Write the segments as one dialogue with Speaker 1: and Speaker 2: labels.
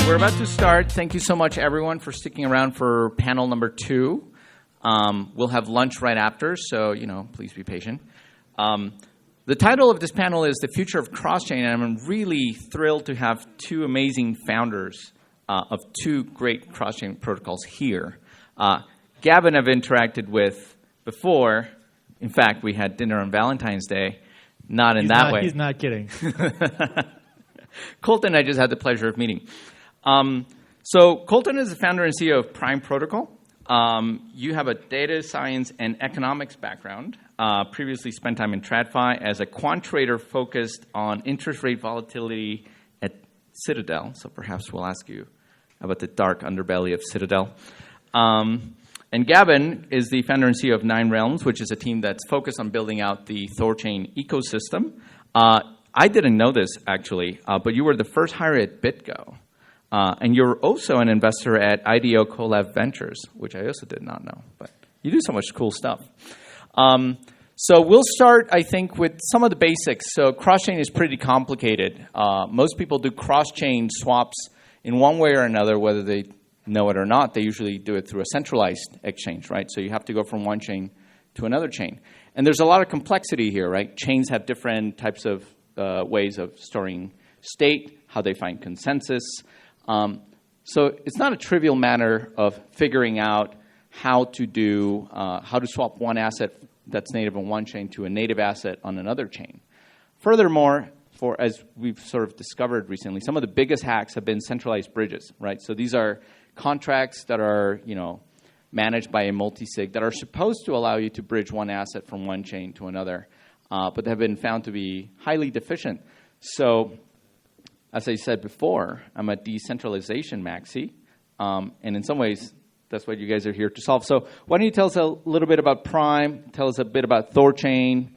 Speaker 1: We're about to start. Thank you so much, everyone, for sticking around for panel number 2. We'll have lunch right after, so, please be patient. The title of this panel is The Future of Cross-Chain, and I'm really thrilled to have two amazing founders of two great cross-chain protocols here. Gavin I've interacted with before. In fact, we had dinner on Valentine's Day. Not in that way.
Speaker 2: He's not kidding.
Speaker 1: Colton I just had the pleasure of meeting. So Colton is the founder and CEO of Prime Protocol. You have a data science and economics background. Previously spent time in TradFi as a quant trader focused on interest rate volatility at Citadel. So perhaps we'll ask you about the dark underbelly of Citadel. And Gavin is the founder and CEO of 9 Realms, which is a team that's focused on building out the THORChain ecosystem. I didn't know this, actually, but you were the first hire at BitGo. And you're also an investor at IDEO Collab Ventures, which I also did not know. But you do so much cool stuff. So we'll start, I think, with some of the basics. So cross-chain is pretty complicated. Most people do cross-chain swaps in one way or another, whether they know it or not. They usually do it through a centralized exchange, right? So you have to go from one chain to another chain. And there's a lot of complexity here, right? Chains have different types of ways of storing state, how they find consensus. So it's not a trivial matter of figuring out how to swap one asset that's native on one chain to a native asset on another chain. Furthermore, as we've sort of discovered recently, some of the biggest hacks have been centralized bridges, right? So these are contracts that are, managed by a multi-sig that are supposed to allow you to bridge one asset from one chain to another, but they have been found to be highly deficient. So, as I said before, I'm a decentralization maxi, and in some ways, that's what you guys are here to solve. So why don't you tell us a little bit about Prime, tell us a bit about THORChain.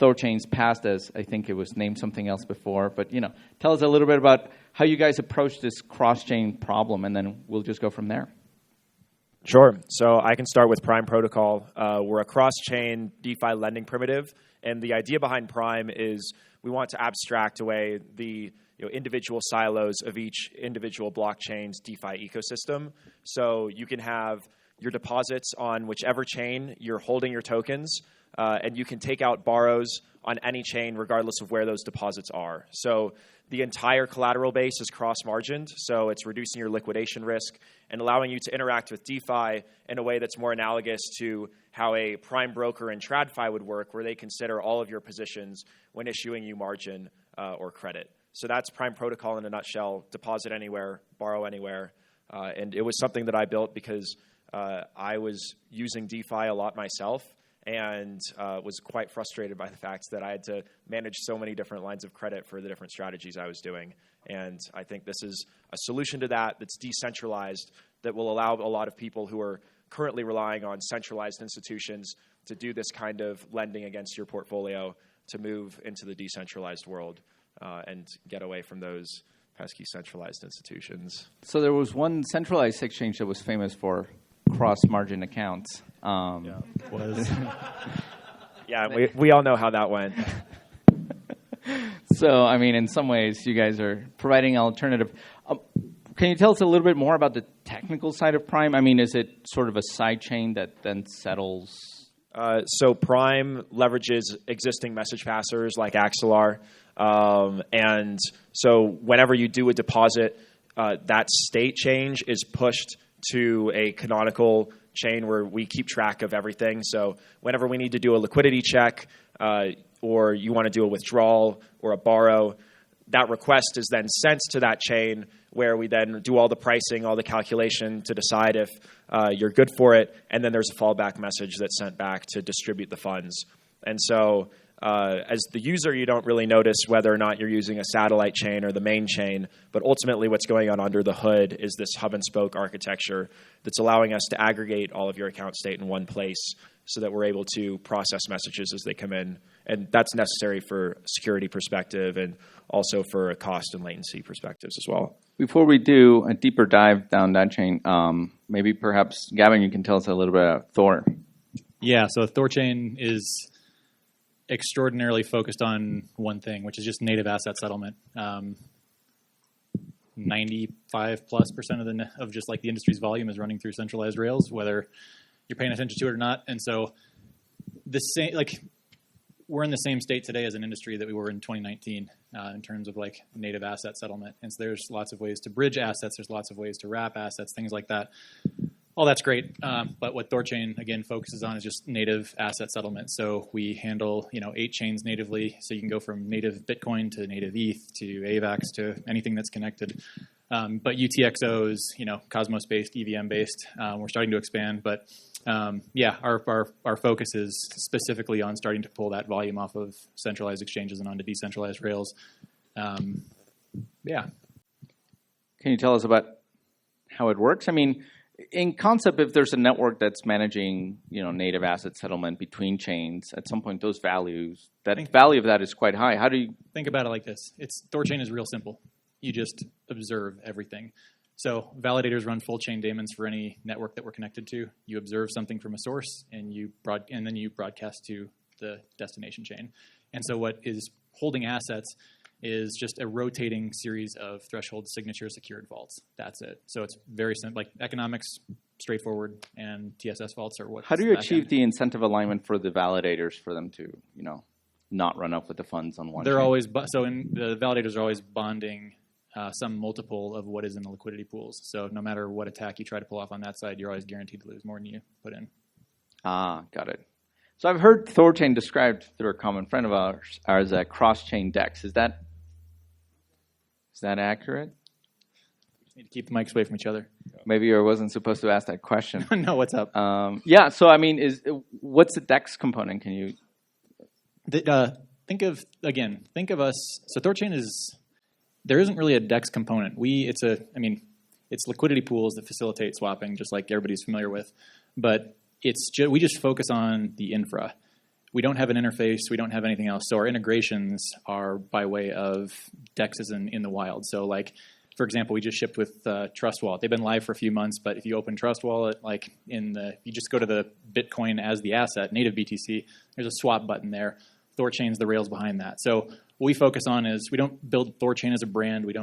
Speaker 1: THORChain's past as, I think it was named something else before, but tell us a little bit about how you guys approach this cross-chain problem, and then we'll just go from there.
Speaker 3: Sure. So I can start with Prime Protocol. We're a cross-chain DeFi lending primitive, and the idea behind Prime is we want to abstract away the individual silos of each individual blockchain's DeFi ecosystem. So you can have your deposits on whichever chain you're holding your tokens, and you can take out borrows on any chain regardless of where those deposits are. So the entire collateral base is cross-margined, so it's reducing your liquidation risk and allowing you to interact with DeFi in a way that's more analogous to how a prime broker in TradFi would work, where they consider all of your positions when issuing you margin or credit. So that's Prime Protocol in a nutshell: deposit anywhere, borrow anywhere. And it was something that I built because I was using DeFi a lot myself, and was quite frustrated by the fact that I had to manage so many different lines of credit for the different strategies I was doing. And I think this is a solution to that that's decentralized, that will allow a lot of people who are currently relying on centralized institutions to do this kind of lending against your portfolio to move into the decentralized world and get away from those pesky centralized institutions.
Speaker 1: So there was one centralized exchange that was famous for cross-margin accounts.
Speaker 3: Yeah, we all know how that went.
Speaker 1: So, in some ways, you guys are providing an alternative. Can you tell us a little bit more about the technical side of Prime? Is it sort of a side chain that then settles?
Speaker 3: So Prime leverages existing message passers like Axelar. And so whenever you do a deposit, that state change is pushed to a canonical chain where we keep track of everything. So whenever we need to do a liquidity check, or you want to do a withdrawal or a borrow, that request is then sent to that chain, where we then do all the pricing, all the calculation to decide if you're good for it, and then there's a fallback message that's sent back to distribute the funds. And so as the user, you don't really notice whether or not you're using a satellite chain or the main chain, but ultimately what's going on under the hood is this hub and spoke architecture that's allowing us to aggregate all of your account state in one place so that we're able to process messages as they come in. And that's necessary for a security perspective and also for a cost and latency perspectives as well.
Speaker 1: Before we do a deeper dive down that chain, maybe perhaps, Gavin, you can tell us a little bit about Thor.
Speaker 2: Yeah, so THORChain is extraordinarily focused on one thing, which is just native asset settlement. 95+% of just like the industry's volume is running through centralized rails, whether you're paying attention to it or not. And so the same, like, we're in the same state today as an industry that we were in 2019 in terms of like native asset settlement. And so there's lots of ways to bridge assets. There's lots of ways to wrap assets, things like that. All that's great. But what THORChain, again, focuses on is just native asset settlement. So we handle, 8 chains natively. So you can go from native Bitcoin to native ETH to AVAX to anything that's connected. But UTXOs, Cosmos-based, EVM-based, we're starting to expand. But our focus is specifically on starting to pull that volume off of centralized exchanges and onto decentralized rails.
Speaker 1: Can you tell us about how it works? I mean, in concept, if there's a network that's managing, native asset settlement between chains, at some point those values, value of that is quite high. How do you
Speaker 2: think about it like this? THORChain is real simple. You just observe everything. So validators run full chain daemons for any network that we're connected to. You observe something from a source, and then you broadcast to the destination chain. And so what is holding assets is just a rotating series of threshold signature secured vaults. That's it. So it's very simple, like economics, straightforward, and TSS vaults are what.
Speaker 1: How do you achieve the incentive alignment for the validators for them to, not run up with the funds on one?
Speaker 2: They're always the validators are always bonding some multiple of what is in the liquidity pools. So no matter what attack you try to pull off on that side, you're always guaranteed to lose more than you put in.
Speaker 1: Ah, got it. So I've heard THORChain described through a common friend of ours as a cross-chain DEX. Is that accurate?
Speaker 2: Need to keep the mics away from each other.
Speaker 1: Maybe I wasn't supposed to ask that question.
Speaker 2: No, what's up?
Speaker 1: So I mean, what's the DEX component? Can you
Speaker 2: think of us? So THORChain there isn't really a DEX component. It's liquidity pools that facilitate swapping, just like everybody's familiar with. But we just focus on the infra. We don't have an interface. We don't have anything else. So our integrations are by way of DEXs in the wild. So like, for example, we just shipped with Trust Wallet. They've been live for a few months, but if you open Trust Wallet, you just go to the Bitcoin as the asset, native BTC, there's a swap button there. THORChain's the rails behind that. So what we focus on is we don't build THORChain as a brand. We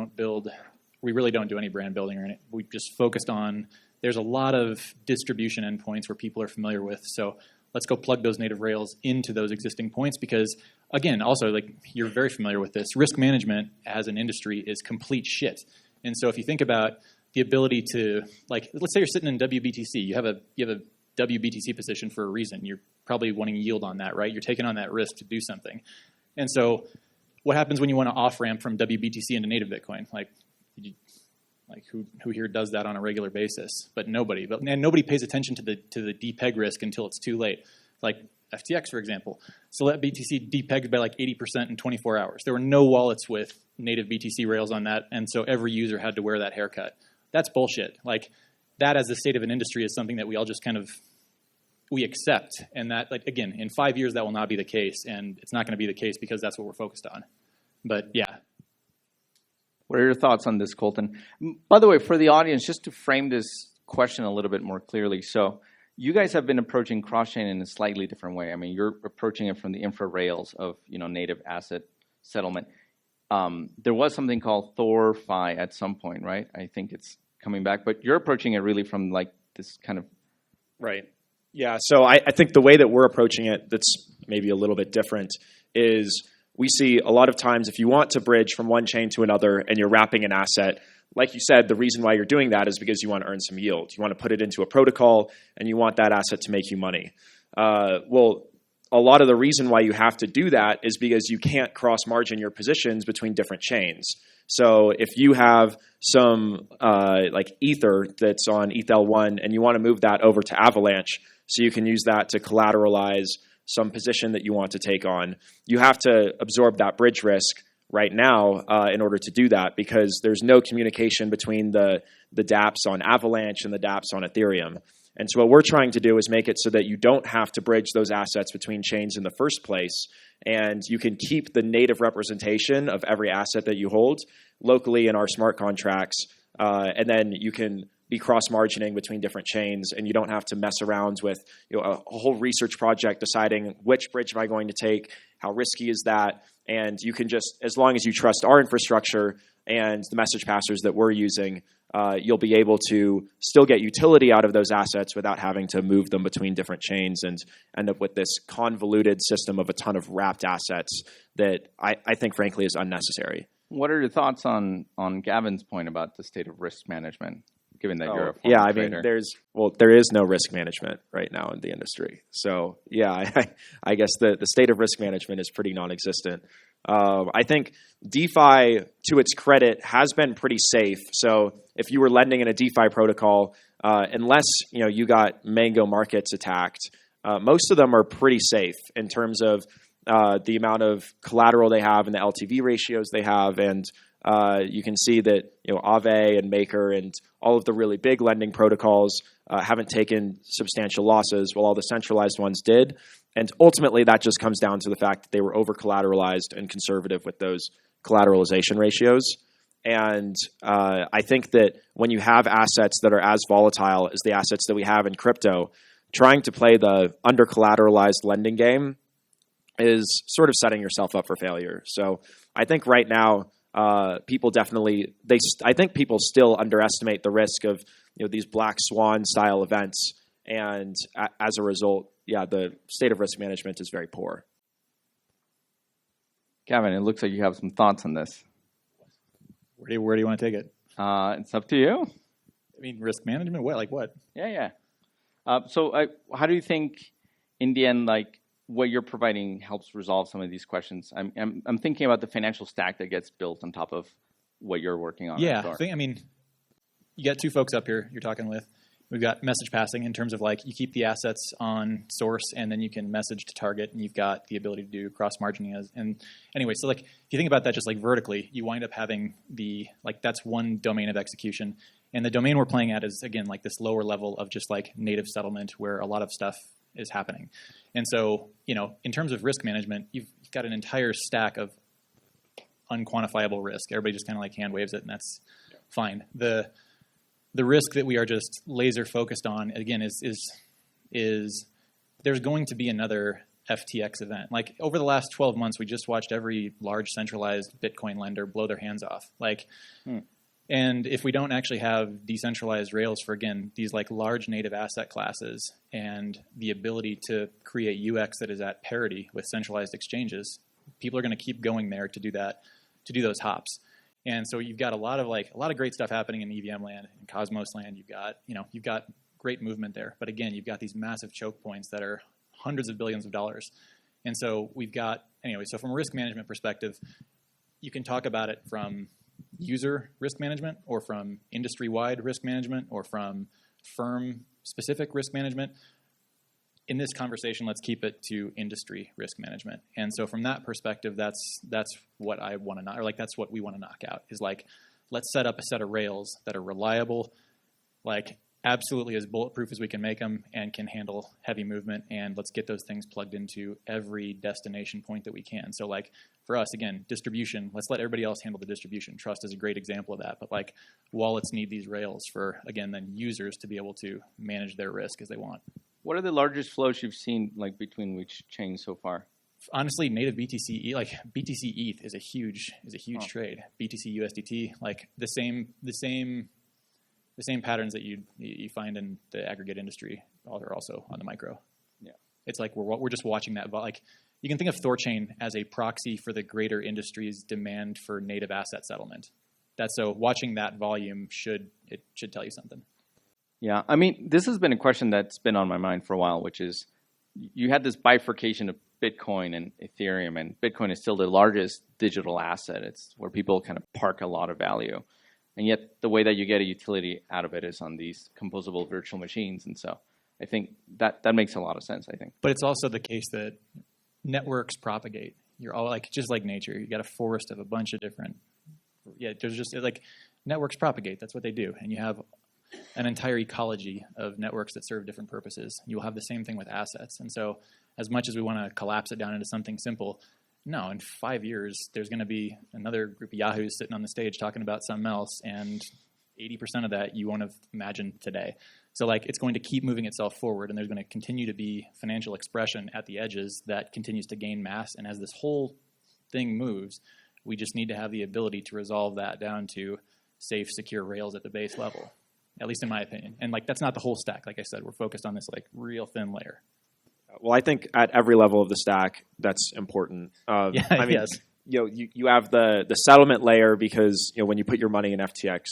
Speaker 2: really don't do any brand building or anything. We just focused on, there's a lot of distribution endpoints where people are familiar with. So let's go plug those native rails into those existing points because, again, also, like, you're very familiar with this. Risk management as an industry is complete shit. And so if you think about the ability to, like, let's say you're sitting in WBTC. You have a WBTC position for a reason. You're probably wanting yield on that, right? You're taking on that risk to do something. And so what happens when you want to off-ramp from WBTC into native Bitcoin? Who here does that on a regular basis? But nobody. And nobody pays attention to the depeg risk until it's too late. Like FTX, for example. So let BTC depegged by like 80% in 24 hours. There were no wallets with native BTC rails on that, and so every user had to wear that haircut. That's bullshit. Like, that as the state of an industry is something that we all just we accept. And that, like, again, in 5 years that will not be the case, and it's not going to be the case because that's what we're focused on. But yeah.
Speaker 1: What are your thoughts on this, Colton? By the way, for the audience, just to frame this question a little bit more clearly. So you guys have been approaching cross-chain in a slightly different way. I mean, you're approaching it from the infra rails of, native asset settlement. There was something called THORFi at some point, right? I think it's coming back. But you're approaching it really from, like, this kind of...
Speaker 3: Right. Yeah, so I think the way that we're approaching it that's maybe a little bit different is we see a lot of times if you want to bridge from one chain to another and you're wrapping an asset, like you said, the reason why you're doing that is because you want to earn some yield. You want to put it into a protocol and you want that asset to make you money. Well, a lot of the reason why you have to do that is because you can't cross-margin your positions between different chains. So if you have some like Ether that's on ETH-L1 and you want to move that over to Avalanche so you can use that to collateralize some position that you want to take on, you have to absorb that bridge risk right now in order to do that because there's no communication between the dApps on Avalanche and the dApps on Ethereum. And so what we're trying to do is make it so that you don't have to bridge those assets between chains in the first place, and you can keep the native representation of every asset that you hold locally in our smart contracts, and then you can be cross-margining between different chains, and you don't have to mess around with a whole research project deciding which bridge am I going to take, how risky is that, and you can just, as long as you trust our infrastructure and the message passers that we're using, you'll be able to still get utility out of those assets without having to move them between different chains and end up with this convoluted system of a ton of wrapped assets that I think, frankly, is unnecessary.
Speaker 1: What are your thoughts on Gavin's point about the state of risk management, given that you're a former trader?
Speaker 3: There is no risk management right now in the industry. So, yeah, I guess the state of risk management is pretty non-existent. I think DeFi, to its credit, has been pretty safe. So if you were lending in a DeFi protocol, unless you got Mango markets attacked, most of them are pretty safe in terms of the amount of collateral they have and the LTV ratios they have. And you can see that Aave and Maker and all of the really big lending protocols haven't taken substantial losses, while all the centralized ones did. And ultimately, that just comes down to the fact that they were over-collateralized and conservative with those collateralization ratios. And I think that when you have assets that are as volatile as the assets that we have in crypto, trying to play the under-collateralized lending game is sort of setting yourself up for failure. So I think right now, people still underestimate the risk of these black swan style events, and as a result, the state of risk management is very poor.
Speaker 1: Gavin, it looks like you have some thoughts on this.
Speaker 2: Where do you want to take it?
Speaker 1: It's up to you.
Speaker 2: I mean, risk management. What? Like what?
Speaker 1: Yeah. So how do you think, in the end, what you're providing helps resolve some of these questions? I'm thinking about the financial stack that gets built on top of what you're working on.
Speaker 2: Yeah, you got two folks up here you're talking with. We've got message passing in terms of you keep the assets on source and then you can message to target, and you've got the ability to do cross margining. And anyway, so if you think about that just vertically, you wind up having that's one domain of execution. And the domain we're playing at is, again, this lower level of just native settlement where a lot of stuff is happening. And so, in terms of risk management, you've got an entire stack of unquantifiable risk. Everybody just kind of hand waves it, and that's fine. The risk that we are just laser focused on, again, is there's going to be another FTX event. Over the last 12 months, we just watched every large centralized Bitcoin lender blow their hands off. And if we don't actually have decentralized rails for, again, these large native asset classes and the ability to create UX that is at parity with centralized exchanges, people are going to keep going there to do that, to do those hops. And so you've got a lot of great stuff happening in EVM land, in Cosmos land. You've got great movement there. But again, you've got these massive choke points that are hundreds of billions of dollars. And so so from a risk management perspective, you can talk about it from user risk management, or from industry-wide risk management, or from firm-specific risk management. In this conversation, let's keep it to industry risk management. And so from that perspective, that's what I want to knock, or that's what we want to knock out, is let's set up a set of rails that are reliable, absolutely as bulletproof as we can make them, and can handle heavy movement, and let's get those things plugged into every destination point that we can. So for us, again, distribution, let's let everybody else handle the distribution. Trust is a great example of that, but wallets need these rails for, again, then users to be able to manage their risk as they want.
Speaker 1: What are the largest flows you've seen between which chains so far?
Speaker 2: Honestly, native BTC, BTC ETH is a huge trade. BTC USDT, the same patterns that you find in the aggregate industry are also on the micro. Yeah, it's we're just watching that. You can think of THORChain as a proxy for the greater industry's demand for native asset settlement. Watching that volume should tell you something.
Speaker 1: Yeah, this has been a question that's been on my mind for a while, which is you had this bifurcation of Bitcoin and Ethereum, and Bitcoin is still the largest digital asset. It's where people kind of park a lot of value. And yet the way that you get a utility out of it is on these composable virtual machines. And so I think that makes a lot of sense, I think.
Speaker 2: But it's also the case that networks propagate. You're all just like nature. You got a forest of a bunch of different, there's just networks propagate. That's what they do. And you have an entire ecology of networks that serve different purposes. You'll have the same thing with assets. And so as much as we want to collapse it down into something simple, no, in 5 years, there's going to be another group of yahoos sitting on the stage talking about something else, and 80% of that you won't have imagined today. So it's going to keep moving itself forward, and there's going to continue to be financial expression at the edges that continues to gain mass. And as this whole thing moves, We just need to have the ability to resolve that down to safe, secure rails at the base level, at least in my opinion. And like that's not the whole stack. Like I said, we're focused on this like real thin layer.
Speaker 3: Well, I think at every level of the stack, that's important. I mean,
Speaker 2: yes.
Speaker 3: You have the settlement layer because when you put your money in FTX,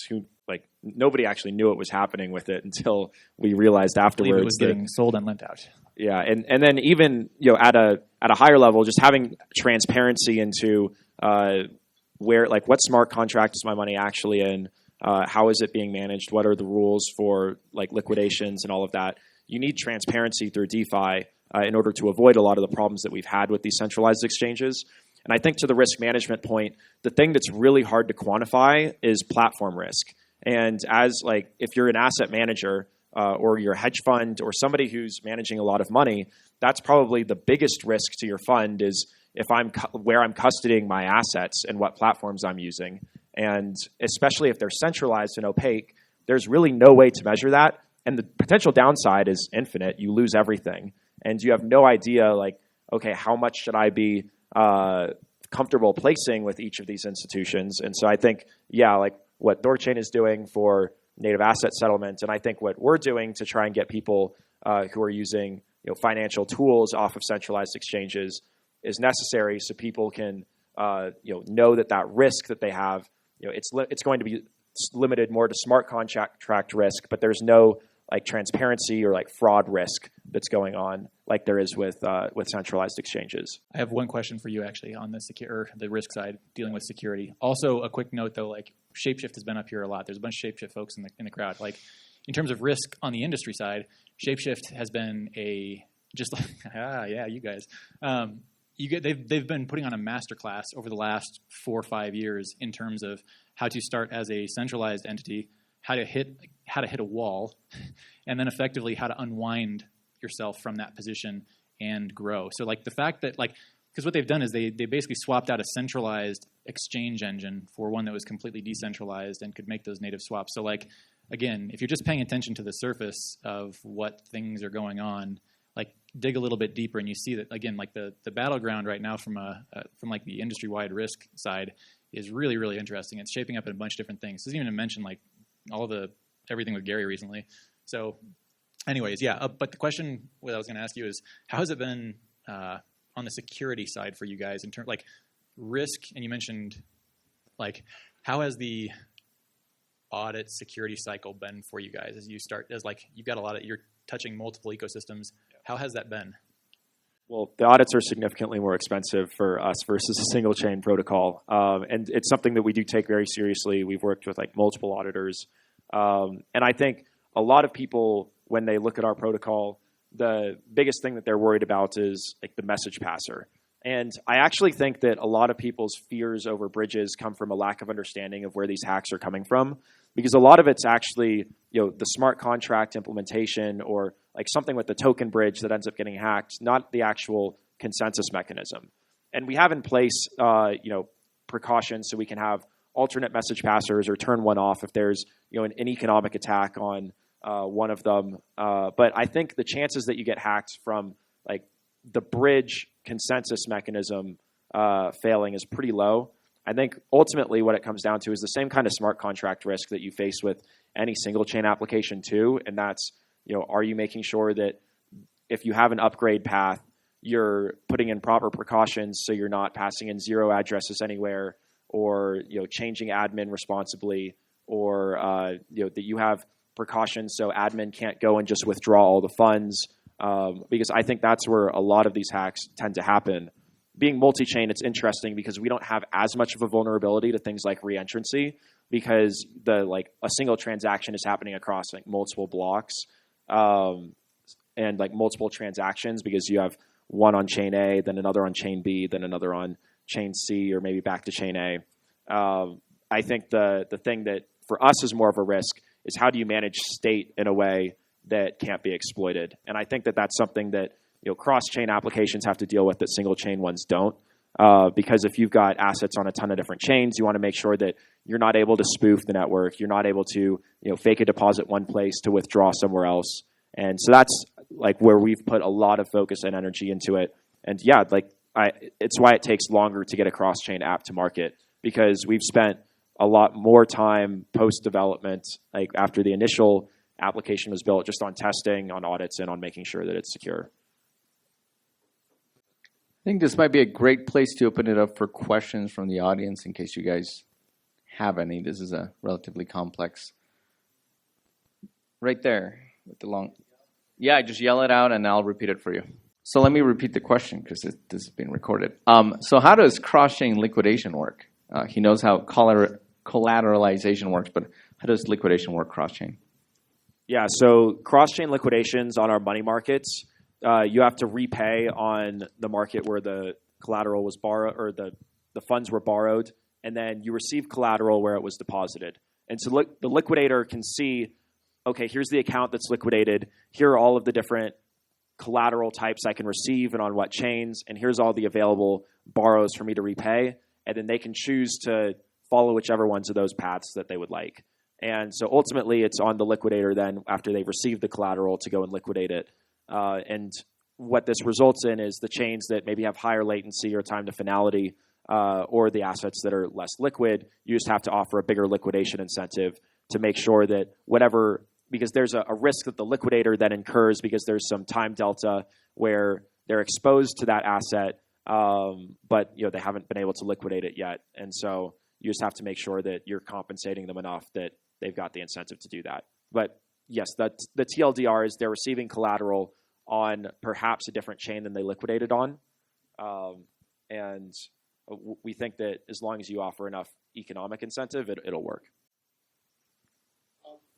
Speaker 3: nobody actually knew what was happening with it until we realized afterwards
Speaker 2: it was getting sold and lent out.
Speaker 3: Yeah, and then even at a higher level, just having transparency into where what smart contract is my money actually in, how is it being managed, what are the rules for liquidations and all of that. You need transparency through DeFi in order to avoid a lot of the problems that we've had with these centralized exchanges. And I think to the risk management point, the thing that's really hard to quantify is platform risk. And as if you're an asset manager or you're a hedge fund or somebody who's managing a lot of money, that's probably the biggest risk to your fund is if where I'm custodying my assets and what platforms I'm using. And especially if they're centralized and opaque, there's really no way to measure that. And the potential downside is infinite. You lose everything. And you have no idea, okay, how much should I be comfortable placing with each of these institutions? And so I think, what THORChain is doing for native asset settlement, and I think what we're doing to try and get people who are using financial tools off of centralized exchanges is necessary so people can know that risk that they have, it's going to be limited more to smart contract risk, but there's no transparency or fraud risk that's going on like there is with centralized exchanges.
Speaker 2: I have one question for you actually on the risk side, dealing with security. Also, a quick note though, Shapeshift has been up here a lot. There's a bunch of Shapeshift folks in the crowd. In terms of risk on the industry side, Shapeshift has been you guys. They've been putting on a masterclass over the last 4 or 5 years in terms of how to start as a centralized entity, how to hit a wall, and then effectively how to unwind yourself from that position and grow. So the fact that because what they've done is they basically swapped out a centralized exchange engine for one that was completely decentralized and could make those native swaps. So again, if you're just paying attention to the surface of what things are going on, dig a little bit deeper and you see that again, the battleground right now from the industry-wide risk side is really, really interesting. It's shaping up in a bunch of different things. Doesn't even mention everything with Gary recently. So anyways, but the question what I was going to ask you is how has it been on the security side for you guys in terms risk? And you mentioned how has the audit security cycle been for you guys as you start you've got you're touching multiple ecosystems. How has that been?
Speaker 3: Well, the audits are significantly more expensive for us versus a single chain protocol. And it's something that we do take very seriously. We've worked with multiple auditors. And I think a lot of people, when they look at our protocol, the biggest thing that they're worried about is the message passer. And I actually think that a lot of people's fears over bridges come from a lack of understanding of where these hacks are coming from, because a lot of it's actually the smart contract implementation or something with the token bridge that ends up getting hacked, not the actual consensus mechanism. And we have in place precautions so we can have alternate message passers or turn one off if there's an economic attack on one of them. But I think the chances that you get hacked from the bridge consensus mechanism failing is pretty low. I think ultimately what it comes down to is the same kind of smart contract risk that you face with any single chain application too. And that's, are you making sure that if you have an upgrade path, you're putting in proper precautions so you're not passing in 0 addresses anywhere, or changing admin responsibly, or that you have precautions so admin can't go and just withdraw all the funds, because I think that's where a lot of these hacks tend to happen. Being multi-chain, it's interesting because we don't have as much of a vulnerability to things like reentrancy, because a single transaction is happening across multiple blocks and multiple transactions, because you have one on chain A, then another on chain B, then another on chain C, or maybe back to chain A. I think the thing that for us is more of a risk is how do you manage state in a way that can't be exploited. And I think that that's something that cross-chain applications have to deal with that single-chain ones don't. Because if you've got assets on a ton of different chains, you want to make sure that you're not able to spoof the network. You're not able to fake a deposit one place to withdraw somewhere else. And so that's where we've put a lot of focus and energy into it. And yeah, it's why it takes longer to get a cross-chain app to market, because we've spent a lot more time post-development, like after the initial application was built, just on testing, on audits, and on making sure that it's secure.
Speaker 1: I think this might be a great place to open it up for questions from the audience in case you guys have any. This is a relatively complex. Right there with the long. Yeah, just yell it out and I'll repeat it for you. So let me repeat the question because this is being recorded. So how does cross-chain liquidation work? He knows how collateralization works, but how does liquidation work cross-chain?
Speaker 3: Yeah, so cross-chain liquidations on our money markets, you have to repay on the market where the collateral was borrowed, or the funds were borrowed, and then you receive collateral where it was deposited. And so the liquidator can see, okay, here's the account that's liquidated. Here are all of the different collateral types I can receive and on what chains, and here's all the available borrows for me to repay. And then they can choose to follow whichever ones of those paths that they would like. And so ultimately, it's on the liquidator then, after they've received the collateral, to go and liquidate it. And what this results in is the chains that maybe have higher latency or time to finality, or the assets that are less liquid, you just have to offer a bigger liquidation incentive to make sure that whatever, because there's a risk that the liquidator then incurs because there's some time delta where they're exposed to that asset, but they haven't been able to liquidate it yet. And so you just have to make sure that you're compensating them enough that they've got the incentive to do that. But yes, the TLDR is they're receiving collateral on perhaps a different chain than they liquidated on. And we think that as long as you offer enough economic incentive, it'll work.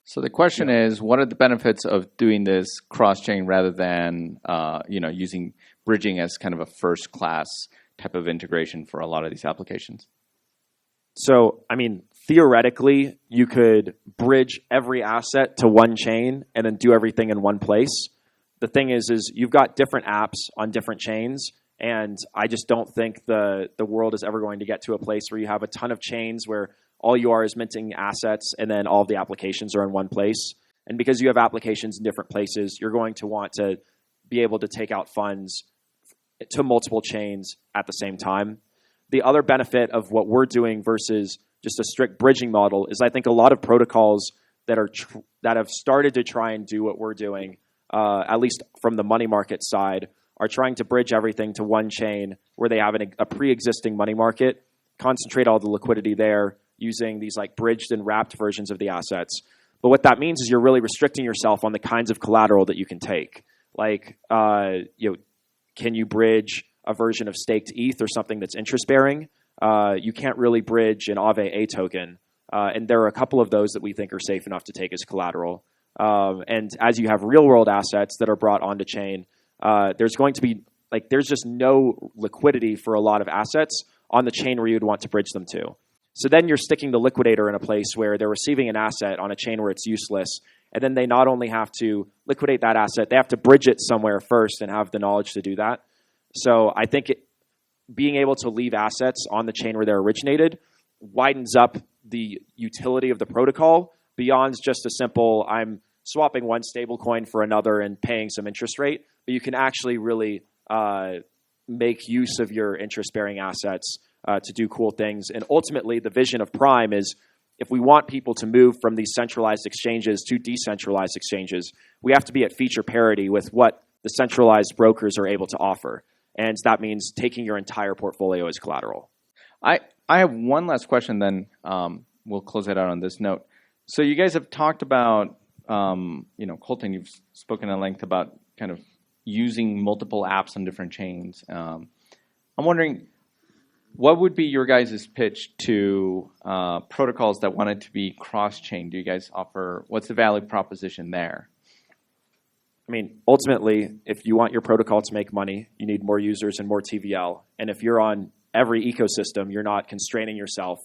Speaker 1: So the question is, what are the benefits of doing this cross-chain rather than using bridging as kind of a first-class type of integration for a lot of these applications?
Speaker 3: So, theoretically, you could bridge every asset to one chain and then do everything in one place. The thing is you've got different apps on different chains, and I just don't think the world is ever going to get to a place where you have a ton of chains where all you are is minting assets and then all of the applications are in one place. And because you have applications in different places, you're going to want to be able to take out funds to multiple chains at the same time. The other benefit of what we're doing versus just a strict bridging model is I think a lot of protocols that have started to try and do what we're doing, at least from the money market side, are trying to bridge everything to one chain where they have a pre-existing money market, concentrate all the liquidity there using these like bridged and wrapped versions of the assets. But what that means is you're really restricting yourself on the kinds of collateral that you can take. Like, can you bridge a version of staked ETH or something that's interest-bearing? You can't really bridge an Aave token. And there are a couple of those that we think are safe enough to take as collateral. And as you have real-world assets that are brought onto chain, there's going to be, there's just no liquidity for a lot of assets on the chain where you'd want to bridge them to. So then you're sticking the liquidator in a place where they're receiving an asset on a chain where it's useless, and then they not only have to liquidate that asset, they have to bridge it somewhere first and have the knowledge to do that. So I think being able to leave assets on the chain where they're originated widens up the utility of the protocol beyond just a simple, I'm swapping one stablecoin for another and paying some interest rate, but you can actually really make use of your interest-bearing assets to do cool things. And ultimately, the vision of Prime is if we want people to move from these centralized exchanges to decentralized exchanges, we have to be at feature parity with what the centralized brokers are able to offer. And that means taking your entire portfolio as collateral.
Speaker 1: I have one last question, then we'll close it out on this note. So you guys have talked about, Colton, you've spoken at length about kind of using multiple apps on different chains. I'm wondering, what would be your guys' pitch to protocols that wanted to be cross-chain? Do you guys offer, what's the value proposition there?
Speaker 3: Ultimately, if you want your protocol to make money, you need more users and more TVL. And if you're on every ecosystem, you're not constraining yourself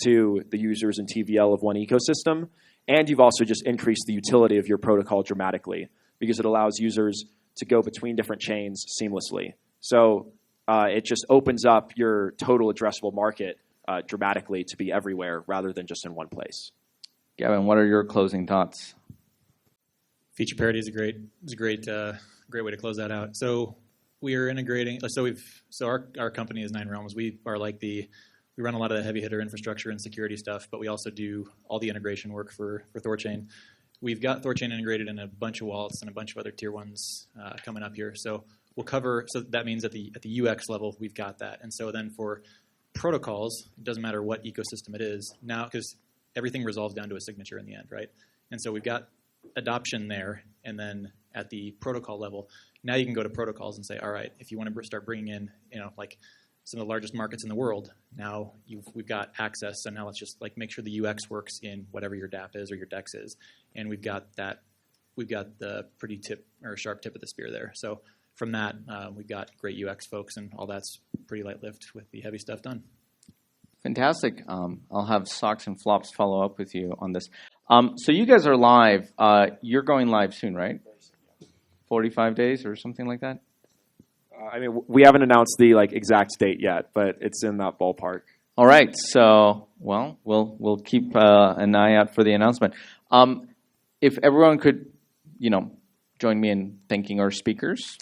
Speaker 3: to the users and TVL of one ecosystem. And you've also just increased the utility of your protocol dramatically because it allows users to go between different chains seamlessly. So it just opens up your total addressable market dramatically to be everywhere rather than just in one place.
Speaker 1: Gavin, what are your closing thoughts?
Speaker 2: Feature parity is a great way to close that out. So we are integrating. So our company is 9 Realms. We are like the we run a lot of the heavy hitter infrastructure and security stuff, but we also do all the integration work for THORChain. We've got THORChain integrated in a bunch of wallets and a bunch of other tier ones coming up here. So we'll cover. So that means at the UX level, we've got that. And so then for protocols, it doesn't matter what ecosystem it is now, because everything resolves down to a signature in the end, right? And so we've got adoption there, and then at the protocol level, now you can go to protocols and say, all right, if you want to start bringing in, like some of the largest markets in the world, now we've got access, and now let's just like make sure the UX works in whatever your DApp is or your DEX is, and we've got the pretty sharp tip of the spear there. So from that, we've got great UX folks, and all that's pretty light lift with the heavy stuff done.
Speaker 1: Fantastic. I'll have Socks and Flops follow up with you on this. So you guys are live. You're going live soon, right? 45 days or something like that?
Speaker 3: I mean, we haven't announced the exact date yet, but it's in that ballpark.
Speaker 1: All right. So, well, we'll keep an eye out for the announcement. If everyone could, join me in thanking our speakers.